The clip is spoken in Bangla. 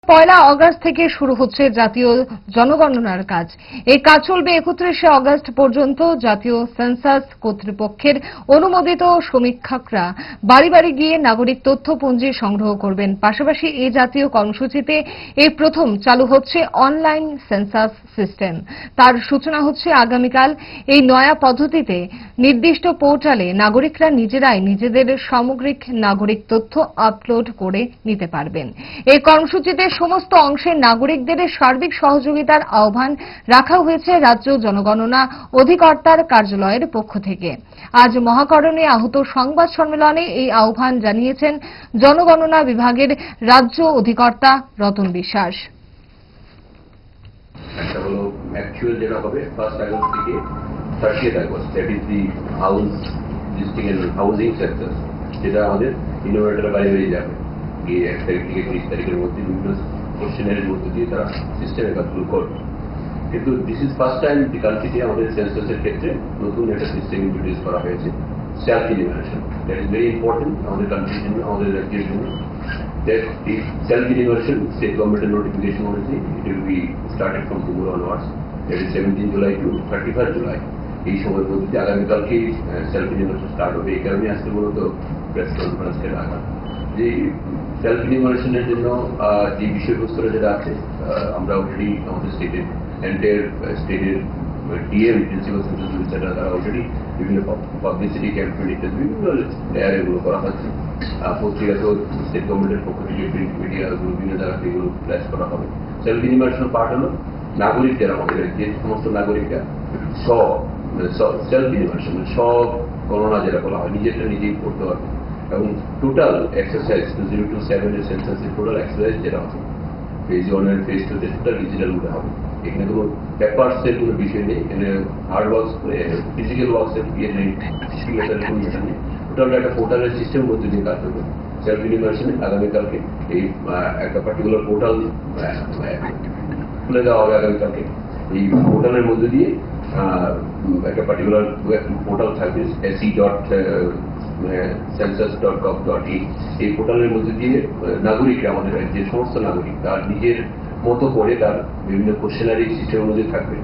পয়লা আগস্ট থেকে শুরু হচ্ছে জাতীয় জনগণনার কাজ। এই কাজ চলবে 31শে আগস্ট পর্যন্ত। জাতীয় সেন্সাস কর্তৃপক্ষের অনুমোদিত সমীক্ষকরা বাড়ি বাড়ি গিয়ে নাগরিক তথ্যপঞ্জি সংগ্রহ করবেন। পাশাপাশি এই জাতীয় কর্মসূচিতে এই প্রথম চালু হচ্ছে অনলাইন সেন্সাস সিস্টেম। তার সূচনা হচ্ছে আগামীকাল। এই নয়া পদ্ধতিতে নির্দিষ্ট পোর্টালে নাগরিকরা নিজেরাই নিজেদের সামগ্রিক নাগরিক তথ্য আপলোড করে নিতে পারবেন। এই কর্মসূচিতে সমস্ত অংশের নাগরিকদের সার্বিক সহযোগিতার আহ্বান রাখা হয়েছে রাজ্য জনগণনা অধিকর্তার কার্যালয়ের পক্ষ থেকে। আজ মহাকরণে আহত সংবাদ সম্মেলনে এই আহ্বান জানিয়েছেন জনগণনা বিভাগের রাজ্য অধিকর্তা রতন বিশ্বাস। একটা হলো অ্যাকচুয়াল যেটা হবে 1 আগস্ট থেকে 30 August, that is the house listing and housing census, যেটা আমাদের ইনোভেটর বাড়ি বাড়ি যাবে গিয়ে 1 তারিখ থেকে 30 তারিখের মধ্যে বিভিন্ন কোশ্চেনের মধ্যে দিয়ে তারা সিস্টেমে কাজগুলো করবে। কিন্তু দিস ইজ ফার্স্ট টাইম দি কান্ট্রিতে আমাদের সেন্সাসের ক্ষেত্রে নতুন একটা সিস্টেম ইন্ট্রোডিউস করা হয়েছে, self enumeration. That is very important আমাদের কান্ট্রির জন্য, আমাদের রাজ্যের জন্য। That the self-enumeration state government notification policy, it will be started from tomorrow onwards. That is 17 July to 31st July. এই সময়ের মধ্যে আগামীকালকে সেলফ ইনিউমারেশন স্টার্ট হবে। এই কারণে আজকে মূলত প্রেস কনফারেন্সে রাখা। যে সেলফ ইনিউমারেশনের জন্য যে বিষয়বস্তুরা যেটা আছে, আমরা অলরেডি আমাদের স্টেটের এন্টায়ার স্টেটের ডিএম প্রিন্সিপাল সেন্সাস অফিসাররা তারা অলরেডি বিভিন্ন পাবলিসিটি ক্যাম্পেইন ইত্যাদি বিভিন্ন লেয়ারে এগুলো করা হচ্ছে। পত্রিকাতেও স্টেট গভর্নমেন্টের পক্ষ থেকে প্রিন্ট মিডিয়া বিভিন্ন জায়গাতে এগুলো ফ্ল্যাশ করা হবে। সেলফ ইনিউমারেশন পার্ট হলো নাগরিকদের, আমাদের যে সমস্ত নাগরিকরা সেলফ ইনিউমারেশন সব গণনা যেটা বলা হয় নিজেরটা নিজেই করতে পারবে। এবং টোটাল এক্সারসাইজ 027 এর সেন্সাসের টোটাল এক্সারসাইজ যেটা আছে ফেজ 1 এর ফেজ 2 তে টোটাল ডিজিটাল মধ্যে হবে। এখানে কোনো পেপারসের কোনো বিষয় নেই, এখানে হার্ড ওয়ার্কস ফিজিক্যাল ওয়ার্কসের ইয়ে নেই, সিস্টেমের কোনো বিষয় নেই। টোটাল একটা পোর্টালের সিস্টেম মধ্যে দিয়ে কাজ করবে। সেলফ ইনিউমারেশনে আগামীকালকে এই একটা পার্টিকুলার পোর্টাল খুলে দেওয়া হবে আগামীকালকে। এই পোর্টালের মধ্যে দিয়ে একটা পার্টিকুলার পোর্টাল থাকবে se.census.gov.in। এই পোর্টালের মধ্যে দিয়ে নাগরিকরা, আমাদের যে সমস্ত নাগরিক তার নিজের মতো করে তার বিভিন্ন কোশ্চেনারি সিস্টেমের মধ্যে থাকবে।